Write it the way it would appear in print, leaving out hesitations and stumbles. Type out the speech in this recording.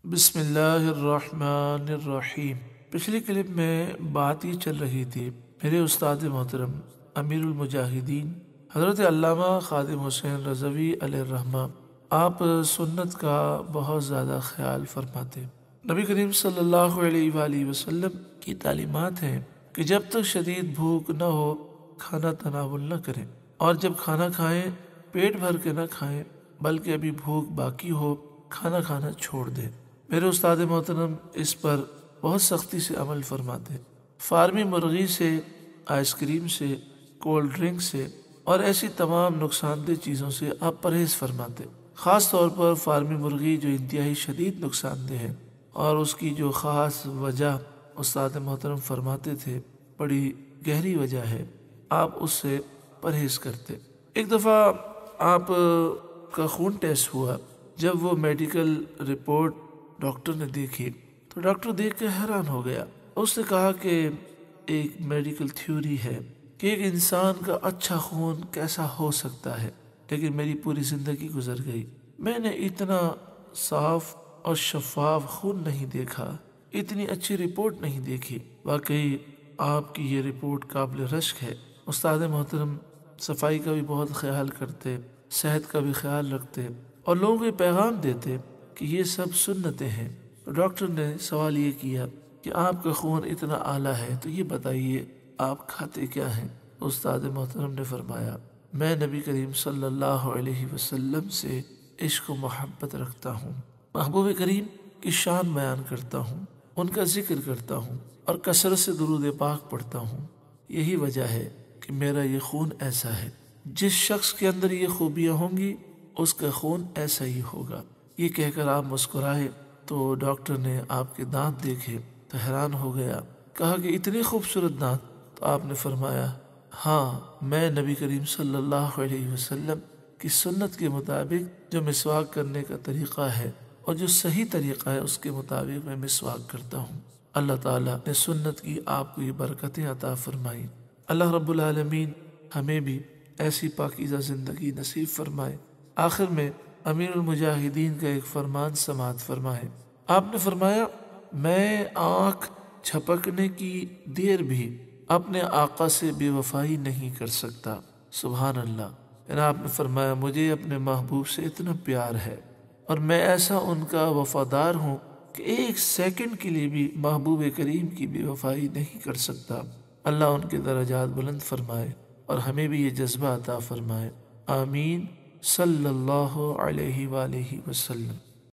بسم اللہ الرحمن الرحیم۔ پچھلی کلپ میں بات یہ چل رہی تھی میرے استاد محترم امیر المجاہدین حضرت علامہ خادم حسین رضوی علیہ الرحمہ آپ سنت کا بہت زیادہ خیال فرماتے۔ نبی کریم صلی اللہ علیہ وآلہ وسلم کی تعلیمات ہیں کہ جب تک شدید بھوک نہ ہو کھانا تناول نہ کریں، اور جب کھانا کھائیں پیٹ بھر کے نہ کھائیں بلکہ ابھی بھوک باقی ہو کھانا کھانا چھوڑ دیں۔ میرے استاد محترم اس پر بہت سختی سے عمل فرماتے۔ فارمی مرغی سے، آئس کریم سے، کولڈ ڈرنک سے اور ایسی تمام نقصان دہ چیزوں سے آپ پرہیز فرماتے، خاص طور پر فارمی مرغی جو انتہائی شدید نقصان دہ ہے، اور اس کی جو خاص وجہ استاد محترم فرماتے تھے بڑی گہری وجہ ہے، آپ اس سے پرہیز کرتے۔ ایک دفعہ آپ کا خون ٹیسٹ ہوا، جب وہ میڈیکل رپورٹ ڈاکٹر نے دیکھی تو ڈاکٹر دیکھ کے حیران ہو گیا۔ اس نے کہا کہ ایک میڈیکل تھیوری ہے کہ ایک انسان کا اچھا خون کیسا ہو سکتا ہے، لیکن میری پوری زندگی گزر گئی، میں نے اتنا صاف اور شفاف خون نہیں دیکھا، اتنی اچھی رپورٹ نہیں دیکھی۔ واقعی آپ کی یہ رپورٹ قابل رشک ہے۔ استاد محترم صفائی کا بھی بہت خیال کرتے، صحت کا بھی خیال رکھتے اور لوگوں کو پیغام دیتے کہ یہ سب سنتیں ہیں۔ ڈاکٹر نے سوال یہ کیا کہ آپ کا خون اتنا اعلیٰ ہے تو یہ بتائیے آپ کھاتے کیا ہیں؟ استاد محترم نے فرمایا، میں نبی کریم صلی اللہ علیہ وسلم سے عشق و محبت رکھتا ہوں، محبوب کریم کی شان بیان کرتا ہوں، ان کا ذکر کرتا ہوں اور کثرت سے درود پاک پڑھتا ہوں۔ یہی وجہ ہے کہ میرا یہ خون ایسا ہے۔ جس شخص کے اندر یہ خوبیاں ہوں گی اس کا خون ایسا ہی ہوگا۔ یہ کہہ کر آپ مسکرائے تو ڈاکٹر نے آپ کے دانت دیکھے تو حیران ہو گیا، کہا کہ اتنے خوبصورت دانت؟ تو آپ نے فرمایا، ہاں، میں نبی کریم صلی اللہ علیہ وسلم کی سنت کے مطابق جو مسواک کرنے کا طریقہ ہے اور جو صحیح طریقہ ہے اس کے مطابق میں مسواک کرتا ہوں۔ اللہ تعالیٰ نے سنت کی آپ کو یہ برکتیں عطا فرمائیں۔ اللہ رب العالمین ہمیں بھی ایسی پاکیزہ زندگی نصیب فرمائے۔ آخر میں امیر المجاہدین کا ایک فرمان سماعت فرمائے۔ آپ نے فرمایا، میں آنکھ جھپکنے کی دیر بھی اپنے آقا سے بے وفائی نہیں کر سکتا۔ سبحان اللہ۔ یعنی آپ نے فرمایا مجھے اپنے محبوب سے اتنا پیار ہے اور میں ایسا ان کا وفادار ہوں کہ ایک سیکنڈ کے لیے بھی محبوب کریم کی بے وفائی نہیں کر سکتا۔ اللہ ان کے درجات بلند فرمائے اور ہمیں بھی یہ جذبہ عطا فرمائے۔ آمین۔ صلی اللہ علیہ وآلہ وسلم۔